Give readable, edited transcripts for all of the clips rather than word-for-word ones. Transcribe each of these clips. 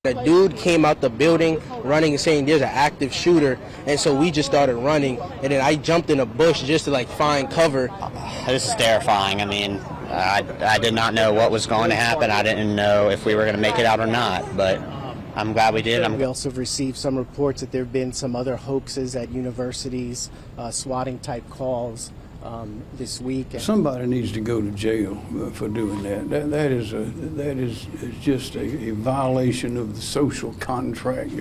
A dude came out the building running and saying there's an active shooter, and so we just started running, and then I jumped in a bush just to like find cover. This is terrifying. I mean, I did not know what was going to happen. I didn't know if we were going to make it out or not, but I'm glad we did. We also have received some reports that there have been some other hoaxes at universities, swatting type calls this week. Somebody needs to go to jail for doing that. That is just a violation of the social contract.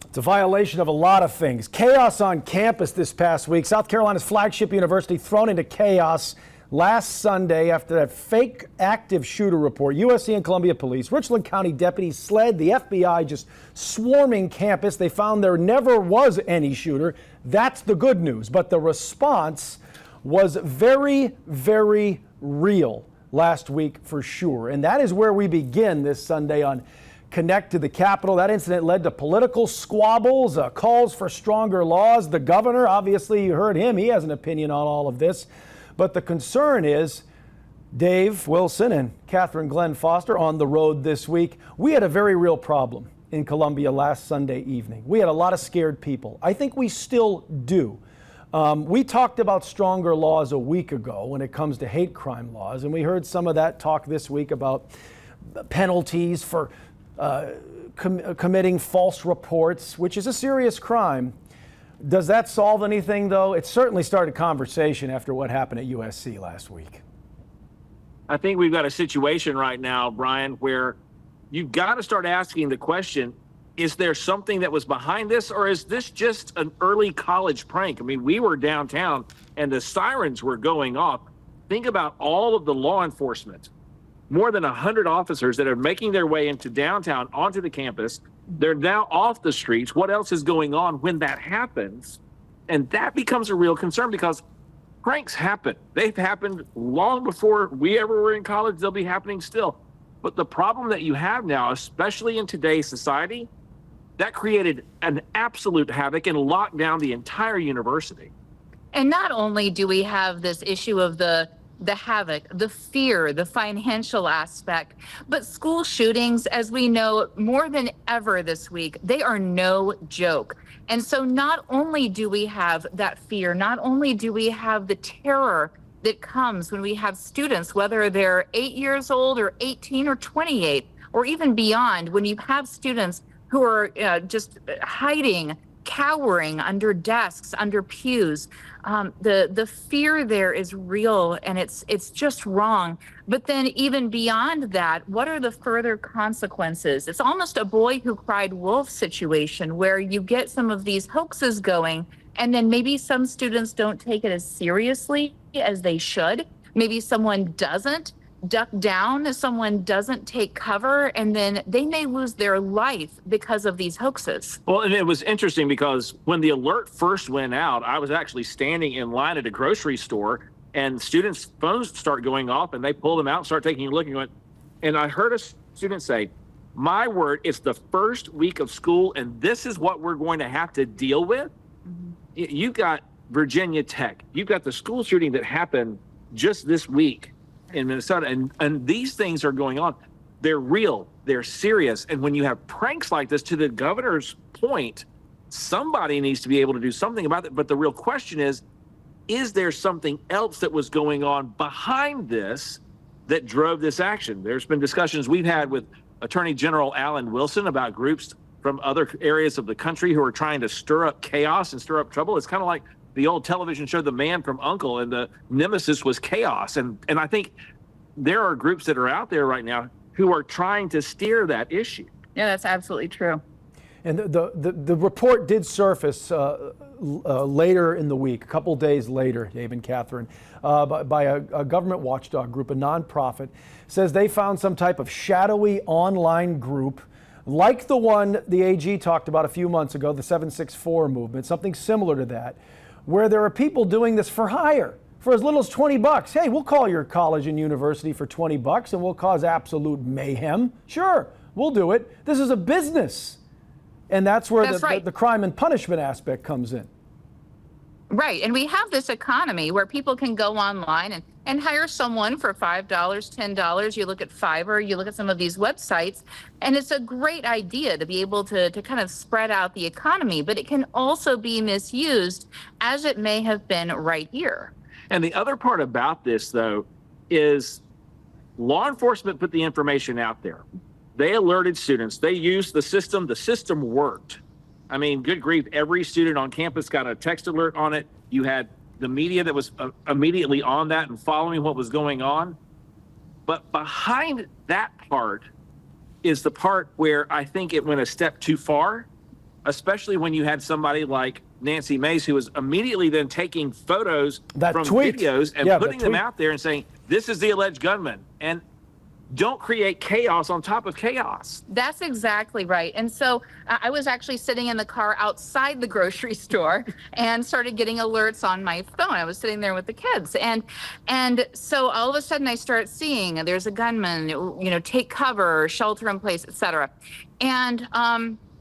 It's a violation of a lot of things. Chaos on campus this past week. South Carolina's flagship university thrown into chaos last Sunday after that fake active shooter report. USC and Columbia Police, Richland County deputies, SLED, the FBI just swarming campus. They found there never was any shooter. That's the good news. But the response was very, very real last week for sure. And that is where we begin this Sunday on Connect to the Capitol. That incident led to political squabbles, calls for stronger laws. The governor, obviously, you heard him. He has an opinion on all of this. But the concern is Dave Wilson and Catherine Glenn Foster on the road this week. We had a very real problem in Columbia last Sunday evening. We had a lot of scared people. I think we still do. We talked about stronger laws a week ago when it comes to hate crime laws, and we heard some of that talk this week about penalties for committing false reports, which is a serious crime. Does that solve anything, though? It certainly started conversation after what happened at USC last week. I think we've got a situation right now, Brian, where you've got to start asking the question, is there something that was behind this, or is this just an early college prank? I mean, we were downtown and the sirens were going off. Think about all of the law enforcement, more than 100 officers that are making their way into downtown, onto the campus. They're now off the streets. What else is going on when that happens? And that becomes a real concern because pranks happen. They've happened long before we ever were in college. They'll be happening still. But the problem that you have now, especially in today's society, that created an absolute havoc and locked down the entire university. And not only do we have this issue of the havoc, the fear, the financial aspect, but school shootings, as we know more than ever this week, they are no joke. And so not only do we have that fear, not only do we have the terror that comes when we have students, whether they're 8 years old or 18 or 28, or even beyond, when you have students who are just hiding, cowering under desks, under pews. The fear there is real, and it's just wrong. But then even beyond that, what are the further consequences? It's almost a boy who cried wolf situation where you get some of these hoaxes going, and then maybe some students don't take it as seriously as they should. Maybe someone doesn't duck down, someone doesn't take cover, and then they may lose their life because of these hoaxes. Well, and it was interesting because when the alert first went out, I was actually standing in line at a grocery store, and students' phones start going off, and they pull them out and start taking a look and I heard a student say, "My word, it's the first week of school, and this is what we're going to have to deal with." Mm-hmm. You've got Virginia Tech. You've got the school shooting that happened just this week in Minnesota, and these things are going on. They're real, they're serious, and when you have pranks like this, to the governor's point, somebody needs to be able to do something about it. But the real question is there something else that was going on behind this that drove this action? There's been discussions we've had with Attorney General Alan Wilson about groups from other areas of the country who are trying to stir up chaos and stir up trouble. It's kind of like the old television show, The Man from U.N.C.L.E., and the nemesis was chaos. And I think there are groups that are out there right now who are trying to steer that issue. Yeah, that's absolutely true. And the report did surface later in the week, a couple days later, Dave and Catherine, by a government watchdog group, a nonprofit, says they found some type of shadowy online group like the one the AG talked about a few months ago, the 764 movement, something similar to that, where there are people doing this for hire for as little as $20. Hey, we'll call your college and university for $20 and we'll cause absolute mayhem. Sure, we'll do it. This is a business. And that's where the crime and punishment aspect comes in. Right. And we have this economy where people can go online and hire someone for $5, $10. You look at Fiverr, you look at some of these websites, and it's a great idea to be able to kind of spread out the economy, but it can also be misused, as it may have been right here. And the other part about this, though, is law enforcement put the information out there. They alerted students. They used the system. The system worked. I mean, good grief, every student on campus got a text alert on it. You had the media that was immediately on that and following what was going on. But behind that part is the part where I think it went a step too far, especially when you had somebody like Nancy Mace, who was immediately then taking photos from videos and putting them out there and saying, this is the alleged gunman. And don't create chaos on top of chaos. That's exactly right. And so I was actually sitting in the car outside the grocery store and started getting alerts on my phone. I was sitting there with the kids. And so all of a sudden I start seeing there's a gunman, take cover, shelter in place, etc.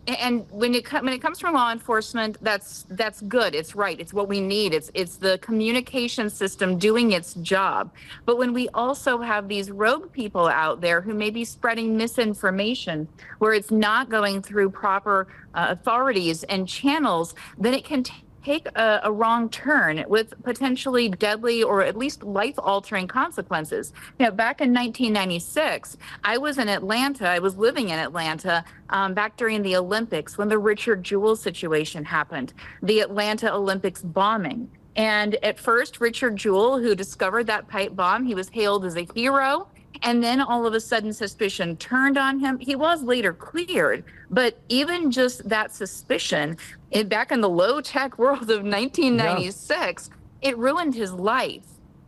And when it comes from law enforcement, that's good. It's right. It's what we need. It's the communication system doing its job. But when we also have these rogue people out there who may be spreading misinformation, where it's not going through proper authorities and channels, then it can take a wrong turn with potentially deadly or at least life-altering consequences. Back in 1996, I was in Atlanta. I was living in Atlanta back during the Olympics when the Richard Jewell situation happened, the Atlanta Olympics bombing. And at first, Richard Jewell, who discovered that pipe bomb, he was hailed as a hero. And then all of a sudden, suspicion turned on him. He was later cleared, but even just that suspicion, back in the low-tech world of 1996, it ruined his life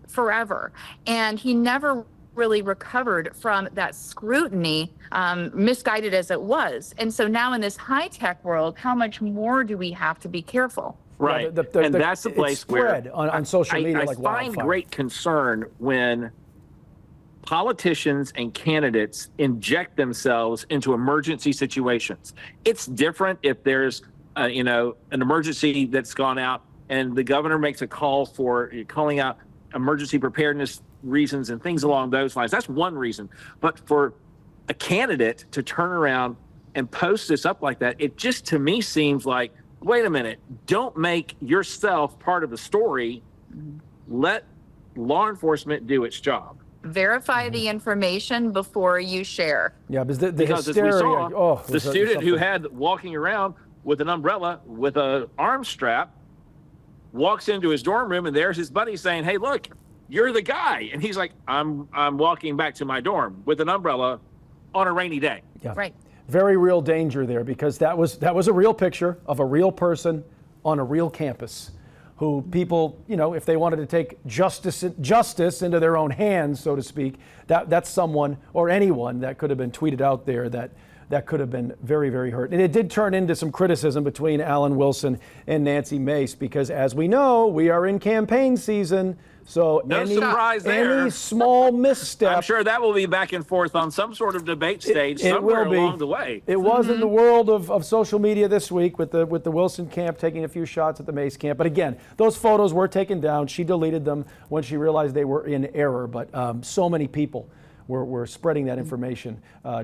forever. And he never really recovered from that scrutiny, misguided as it was. And so now in this high-tech world, how much more do we have to be careful? Right. And that's the place where on social media, I find great concern when politicians and candidates inject themselves into emergency situations. It's different if there's, an emergency that's gone out and the governor makes a call for calling out emergency preparedness reasons and things along those lines. That's one reason. But for a candidate to turn around and post this up like that, it just to me seems like, wait a minute, don't make yourself part of the story. Let law enforcement do its job. Verify the information before you share. Yeah, because as we saw, the student who had walking around with an umbrella with an arm strap walks into his dorm room and there's his buddy saying, "Hey, look, you're the guy." And he's like, I'm walking back to my dorm with an umbrella on a rainy day. Yeah. Right. Very real danger there, because that was a real picture of a real person on a real campus, who people, if they wanted to take justice into their own hands, so to speak, that's someone or anyone that could have been tweeted out there that could have been very, very hurt. And it did turn into some criticism between Alan Wilson and Nancy Mace, because as we know, we are in campaign season. So surprise there. Any small misstep, I'm sure that will be back and forth on some sort of debate stage somewhere along the way. It was in the world of social media this week with the Wilson camp taking a few shots at the Mace camp. But again, those photos were taken down. She deleted them when she realized they were in error. But so many people were spreading that information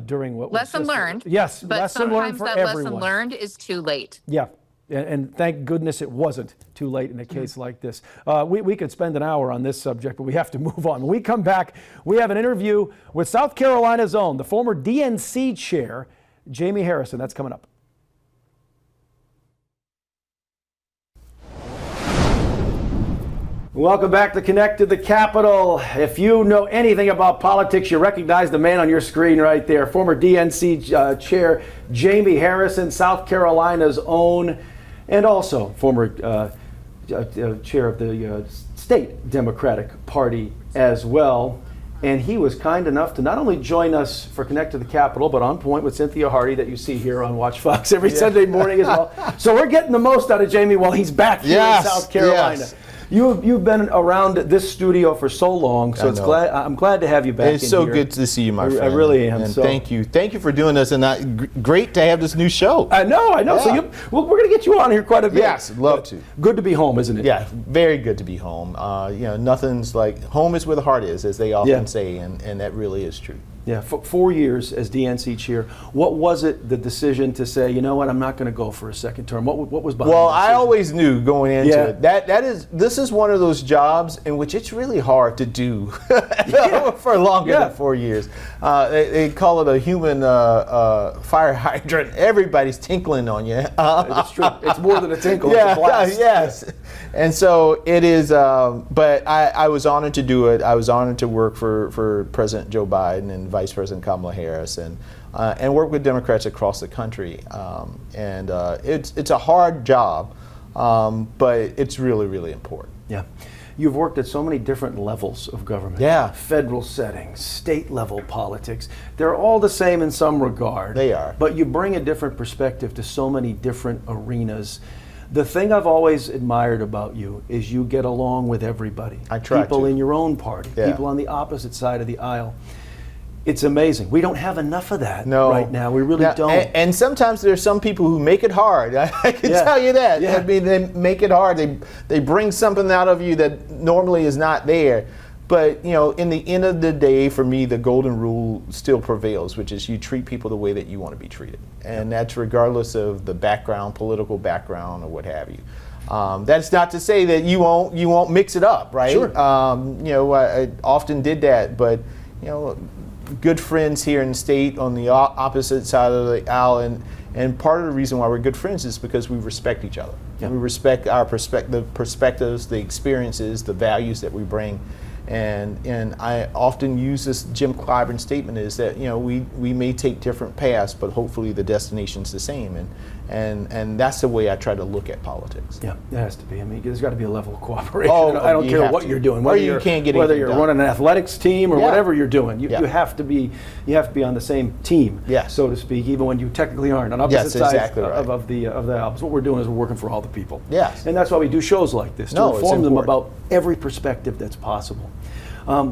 during what lesson was learned. Yes, but lesson learned for everyone. Lesson learned is too late. Yeah. And thank goodness it wasn't too late in a case like this. We could spend an hour on this subject, but we have to move on. When we come back, we have an interview with South Carolina's own, the former DNC chair, Jamie Harrison. That's coming up. Welcome back to Connect to the Capitol. If you know anything about politics, you recognize the man on your screen right there, former DNC chair Jamie Harrison, South Carolina's own, and also former chair of the state Democratic Party as well. And he was kind enough to not only join us for Connect to the Capitol, but On Point with Cynthia Hardy that you see here on Watch Fox every Sunday morning as well. So we're getting the most out of Jamie while he's back here in South Carolina. Yes. You've been around this studio for so long, so I'm glad to have you back. It's so good to see you, my friend. I really am. And thank you for doing this, and great to have this new show. I know. Yeah. So we're going to get you on here quite a bit. Yes, love to. Good to be home, isn't it? Yeah, very good to be home. Nothing's like home is where the heart is, as they often say, and that really is true. Yeah, 4 years as DNC chair. What was it, the decision to say, you know what, I'm not going to go for a second term? What was behind Well, the decision? I always knew going into it this is one of those jobs in which it's really hard to do for longer than 4 years. They call it a human fire hydrant. Everybody's tinkling on you. It's true. It's more than a tinkle. Yeah, it's a blast. yes. And so it is, but I was honored to do it. I was honored to work for President Joe Biden and Vice President Kamala Harris and work with Democrats across the country. It's a hard job, but it's really, really important. Yeah. You've worked at so many different levels of government. Yeah. Federal settings, state level politics. They're all the same in some regard. They are. But you bring a different perspective to so many different arenas. The thing I've always admired about you is you get along with everybody. I try People to. in your own party, people on the opposite side of the aisle. It's amazing. We don't have enough of that right now. We really don't. And sometimes there's some people who make it hard. I can tell you that. Yeah. I mean, they make it hard. They bring something out of you that normally is not there. But in the end of the day, for me, the golden rule still prevails, which is you treat people the way that you want to be treated, and that's regardless of the background, political background, or what have you. That's not to say that you won't mix it up, right? Sure. I often did that, but good friends here in the state on the opposite side of the aisle, and part of the reason why we're good friends is because we respect each other. Yeah. We respect our perspectives, the experiences, the values that we bring. And I often use this Jim Clyburn statement is that we may take different paths, but hopefully the destination's the same, and that's the way I try to look at politics. Yeah, it has to be. I mean, there's got to be a level of cooperation. Oh, I don't care what you're doing, whether you can't get whether anything you're done. running an athletics team or whatever you're doing. You Yeah. have to be on the same team, Yes. so to speak, even when you technically aren't on opposite sides exactly right. of the aisle. So what we're doing is we're working for all the people. Yes. And that's why we do shows like this, to No, it's inform them important. about every perspective that's possible.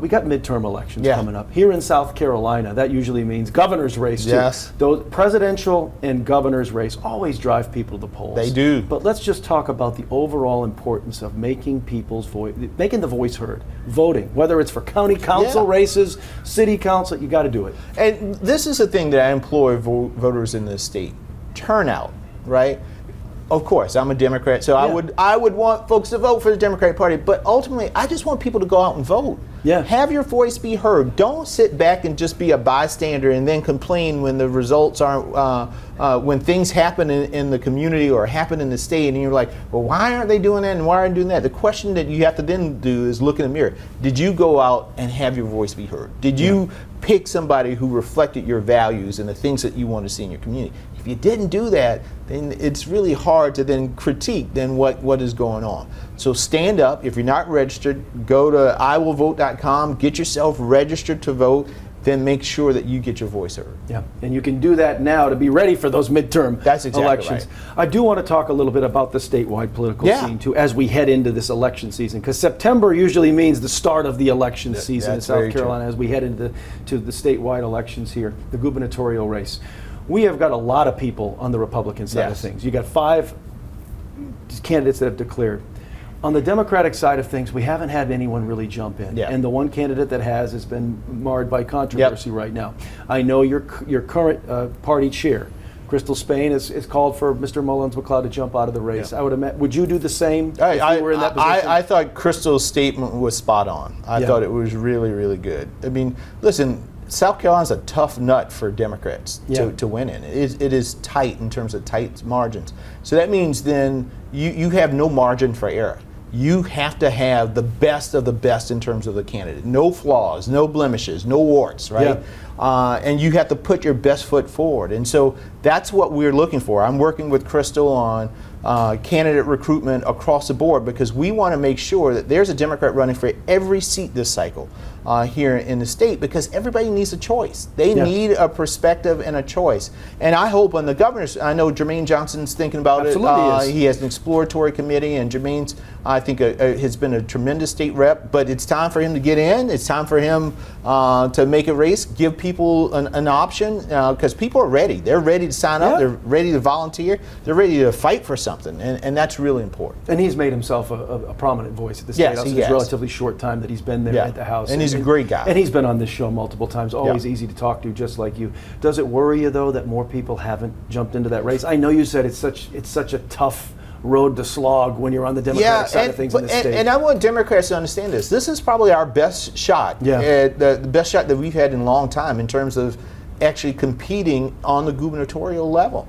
We got midterm elections Yeah. coming up. Here in South Carolina, that usually means governor's race, too. Yes. Those presidential and governor's race always drive people to the polls. They do. But let's just talk about the overall importance of making making the voice heard. Voting, whether it's for county council races, city council, you got to do it. And this is the thing that I implore voters in this state: turnout, right? Of course, I'm a Democrat, so I would want folks to vote for the Democratic Party. But ultimately, I just want people to go out and vote. Yeah. Have your voice be heard. Don't sit back and just be a bystander and then complain when the results aren't, when things happen in the community or happen in the state, and you're like, well, why aren't they doing that and why aren't they doing that? The question that you have to then do is look in the mirror. Did you go out and have your voice be heard? Did you pick somebody who reflected your values and the things that you want to see in your community? If you didn't do that, then it's really hard to then critique what is going on. So stand up. If you're not registered, go to iwillvote.com, get yourself registered to vote, then make sure that you get your voice heard. Yeah, and you can do that now to be ready for those midterm That's exactly elections. right. I do want to talk a little bit about the statewide political scene too as we head into this election season, because September usually means the start of the election season in that's South very Carolina as we head into the statewide elections here, the gubernatorial race. We have got a lot of people on the Republican side of things. You got 5 candidates that have declared. On the Democratic side of things, we haven't had anyone really jump in. Yeah. And the one candidate that has been marred by controversy right now. I know your current party chair, Crystal Spain, is called for Mr. Mullins-McLeod to jump out of the race. I would imagine. Would you do the same if you were in that position? I thought Crystal's statement was spot on. I thought it was really, really good. I mean, listen, South Carolina's a tough nut for Democrats to win in. It is tight in terms of tight margins. So that means then you have no margin for error. You have to have the best of the best in terms of the candidate. No flaws, no blemishes, no warts, right? And you have to put your best foot forward. And so that's what we're looking for. I'm working with Crystal on candidate recruitment across the board because we want to make sure that there's a Democrat running for every seat this cycle. here in the state, because everybody needs a choice. They Yeah. need a perspective and a choice. And I hope on the governor's, I know Jermaine Johnson's thinking about Absolutely it. is. He has an exploratory committee, and Jermaine's, I think, has been a tremendous state rep, but it's time for him to get in. It's time for him to make a race, give people an option, because people are ready. They're ready to sign up. Yeah. They're ready to volunteer. They're ready to fight for something, and that's really important. And he's made himself a prominent voice at the State Yes, House he in his has. relatively short time that he's been there Yeah. at the House. And he's a great guy. And he's been on this show multiple times, always Yeah. easy to talk to, just like you. Does it worry you, though, that more people haven't jumped into that race? I know you said it's such a tough road to slog when you're on the Democratic side of things in the state. And I want Democrats to understand this. This is probably our best shot, Yeah. the best shot that we've had in a long time in terms of actually competing on the gubernatorial level.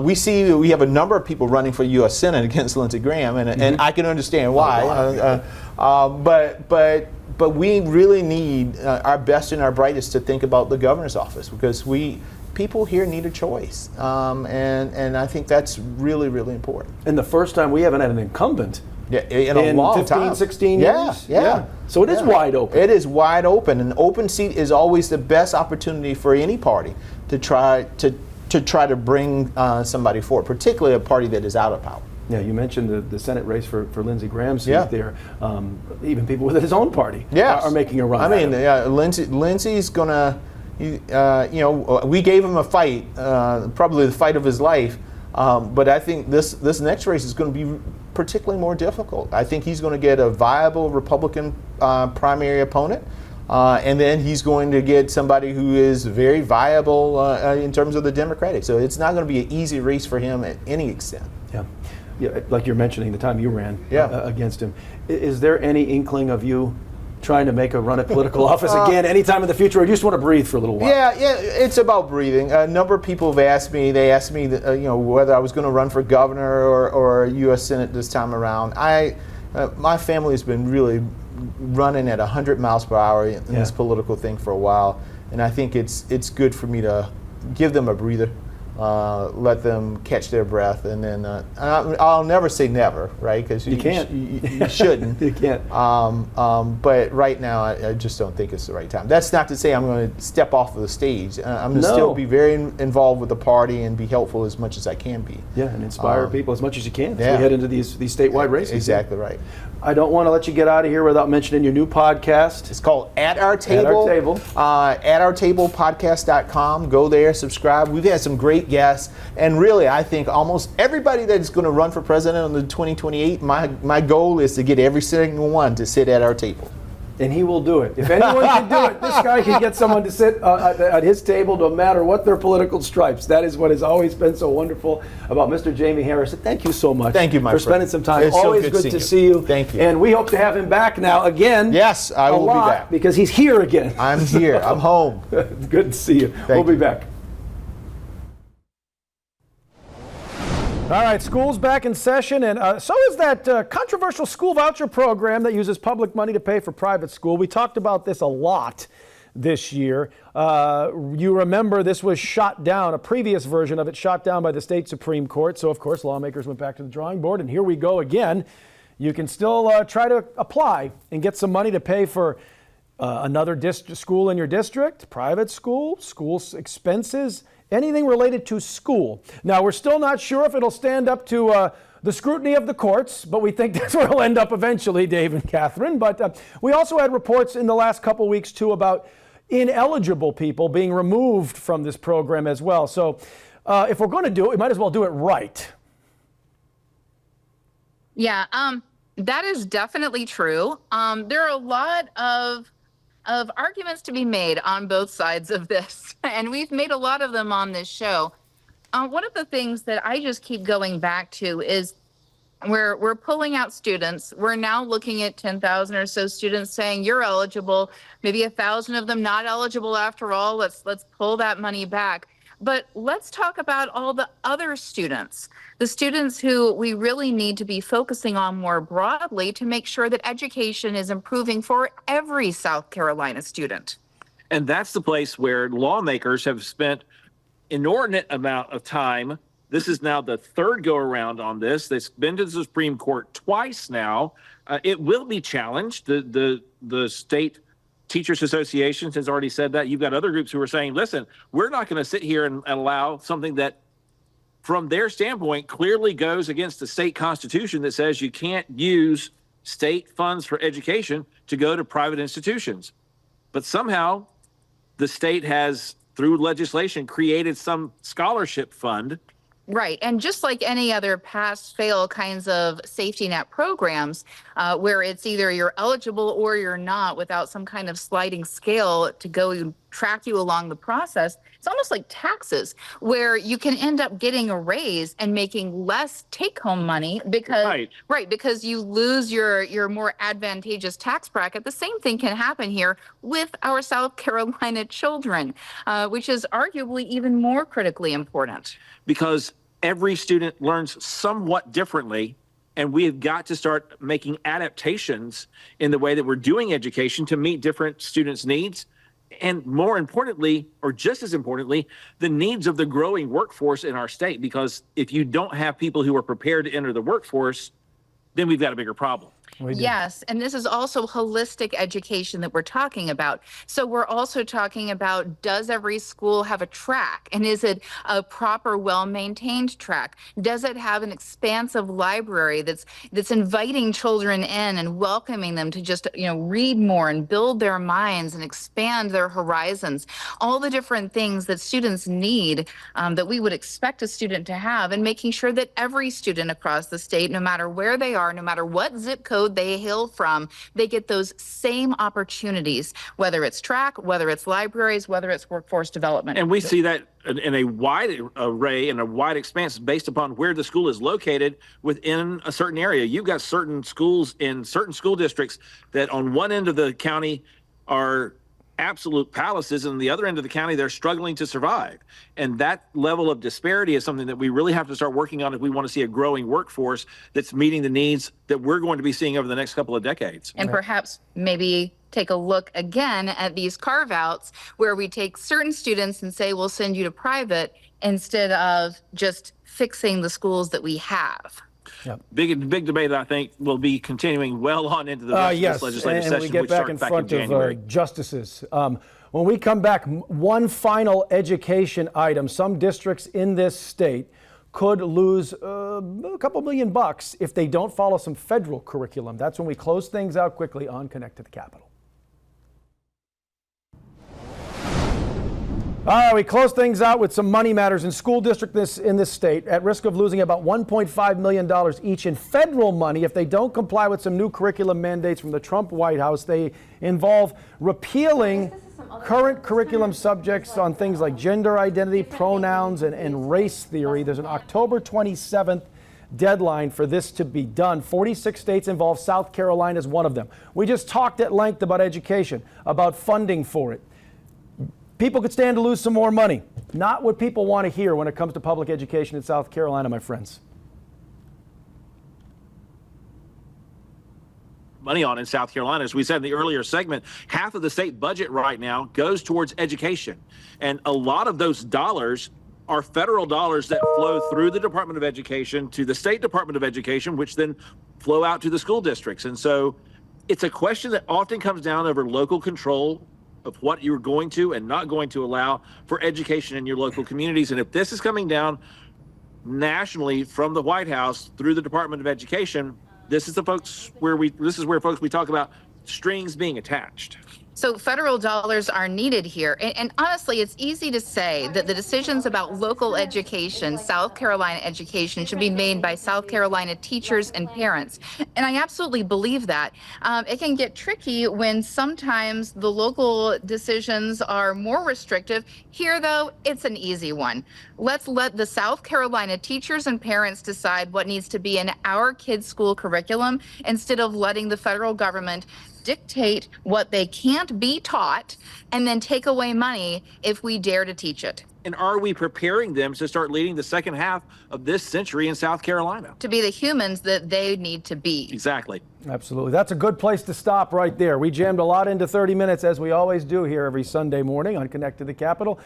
We see we have a number of people running for U.S. Senate against Lindsey Graham, and I can understand why. But we really need our best and our brightest to think about the governor's office, because people here need a choice, and I think that's really, really important. And the first time we haven't had an incumbent In a long 15, time. 16 Yeah, years? yeah. So it is wide open. It is wide open. An open seat is always the best opportunity for any party to try to bring somebody forward, particularly a party that is out of power. Yeah, you mentioned the Senate race for Lindsey Graham's seat Yeah. there. Even people within his own party Yes. are making a run. I mean, at him. Lindsey's gonna, we gave him a fight, probably the fight of his life. But I think this next race is going to be particularly more difficult. I think he's going to get a viable Republican primary opponent. And then he's going to get somebody who is very viable in terms of the Democratic. So it's not going to be an easy race for him at any extent. Yeah, like you're mentioning the time you ran Yeah. against him. Is there any inkling of you trying to make a run at political office again anytime in the future, or do you just want to breathe for a little while? Yeah, it's about breathing. A number of people have asked me. They asked me, whether I was going to run for governor or U.S. Senate this time around. My family has been really running at 100 miles per hour in this political thing for a while, and I think it's good for me to give them a breather. Let them catch their breath, and then I'll never say never, right? Because you can't. You shouldn't. You can't. But right now, I just don't think it's the right time. That's not to say I'm going to step off of the stage. I'm going to still be very involved with the party and be helpful as much as I can be. Yeah, and inspire people as much as you can as Yeah. we head into these statewide races. Exactly right. I don't want to let you get out of here without mentioning your new podcast. It's called At Our Table. At Our Table. AtOurTablePodcast.com. Go there, subscribe. We've had some great guests, and really, I think almost everybody that's going to run for president in the 2028. My goal is to get every single one to sit at our table. And he will do it. If anyone can do it, this guy can get someone to sit at his table, no matter what their political stripes. That is what has always been so wonderful about Mr. Jamie Harris. Thank you so much. Thank you, my for friend. spending some time. It's so always good good to seeing see you. Thank you. And we hope to have him back now again. Yes, I will be back. Because he's here again. I'm here. I'm home. Good to see you. We'll be back. All right, school's back in session, and so is that controversial school voucher program that uses public money to pay for private school. We talked about this a lot this year. You remember this was shot down, a previous version of it shot down by the state Supreme Court. So, of course, lawmakers went back to the drawing board, and here we go again. You can still try to apply and get some money to pay for another school in your district, private school expenses, anything related to school. Now, we're still not sure if it'll stand up to the scrutiny of the courts, but we think that's where it'll end up eventually, Dave and Catherine. But we also had reports in the last couple weeks, too, about ineligible people being removed from this program as well. So if we're going to do it, we might as well do it right. Yeah, that is definitely true. There are a lot of arguments to be made on both sides of this, and we've made a lot of them on this show. One of the things that I just keep going back to is we're pulling out students. We're now looking at 10,000 or so students saying you're eligible, maybe 1,000 of them not eligible after all. Let's pull that money back. But let's talk about all the other students, the students who we really need to be focusing on more broadly to make sure that education is improving for every South Carolina student. And that's the place where lawmakers have spent inordinate amount of time. This is now the third go around on this. It's been to the Supreme Court twice now. It will be challenged. The state Teachers Association has already said that. You've got other groups who are saying, listen, we're not going to sit here and allow something that, from their standpoint, clearly goes against the state constitution that says you can't use state funds for education to go to private institutions. But somehow the state has, through legislation, created some scholarship fund. Right. And just like any other pass-fail kinds of safety net programs, where it's either you're eligible or you're not without some kind of sliding scale to go track you along the process, it's almost like taxes, where you can end up getting a raise and making less take-home money because, because you lose your more advantageous tax bracket. The same thing can happen here with our South Carolina children, which is arguably even more critically important. Because every student learns somewhat differently, and we have got to start making adaptations in the way that we're doing education to meet different students' needs. And more importantly, or just as importantly, the needs of the growing workforce in our state. Because if you don't have people who are prepared to enter the workforce, then we've got a bigger problem. Yes, and this is also holistic education that we're talking about. So we're also talking about, does every school have a track? And is it a proper, well-maintained track? Does it have an expansive library that's inviting children in and welcoming them to just, read more and build their minds and expand their horizons? All the different things that students need, that we would expect a student to have, and making sure that every student across the state, no matter where they are, no matter what zip code they hail from, they get those same opportunities, whether it's track, whether it's libraries, whether it's workforce development. And we see that in a wide array and a wide expanse based upon where the school is located within a certain area. You've got certain schools in certain school districts that on one end of the county are absolute palaces, and the other end of the county, they're struggling to survive. And that level of disparity is something that we really have to start working on if we want to see a growing workforce that's meeting the needs that we're going to be seeing over the next couple of decades. And perhaps maybe take a look again at these carve-outs where we take certain students and say, we'll send you to private, instead of just fixing the schools that we have. Yep. Big debate, I think, will be continuing well on into the rest of this legislative session, we get which back starts in back front in January. of justices. When we come back, one final education item. Some districts in this state could lose a couple $1 million if they don't follow some federal curriculum. That's when we close things out quickly on Connect to the Capitol. All right, we close things out with some money matters. In school districts in this state at risk of losing about $1.5 million each in federal money if they don't comply with some new curriculum mandates from the Trump White House. They involve repealing current curriculum subjects on things like gender identity, pronouns, and race theory. There's an October 27th deadline for this to be done. 46 states involved. South Carolina is one of them. We just talked at length about education, about funding for it. People could stand to lose some more money. Not what people want to hear when it comes to public education in South Carolina, my friends. Money on in South Carolina. As we said in the earlier segment, half of the state budget right now goes towards education. And a lot of those dollars are federal dollars that flow through the Department of Education to the State Department of Education, which then flow out to the school districts. And so it's a question that often comes down over local control of what you're going to and not going to allow for education in your local communities. And if this is coming down nationally from the White House through the Department of Education, this is where folks we talk about strings being attached. So federal dollars are needed here. And honestly, it's easy to say that the decisions about local education, South Carolina education, should be made by South Carolina teachers and parents. And I absolutely believe that. It can get tricky when sometimes the local decisions are more restrictive. Here, though, it's an easy one. Let's let the South Carolina teachers and parents decide what needs to be in our kids' school curriculum instead of letting the federal government dictate what they can't be taught and then take away money if we dare to teach it. And are we preparing them to start leading the second half of this century in South Carolina? To be the humans that they need to be. Exactly. Absolutely. That's a good place to stop right there. We jammed a lot into 30 minutes, as we always do here every Sunday morning on Connect to the Capitol.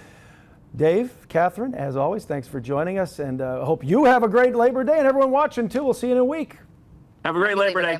Dave, Catherine, as always, thanks for joining us, and I hope you have a great Labor Day, and everyone watching too. We'll see you in a week. Have a great Labor Day.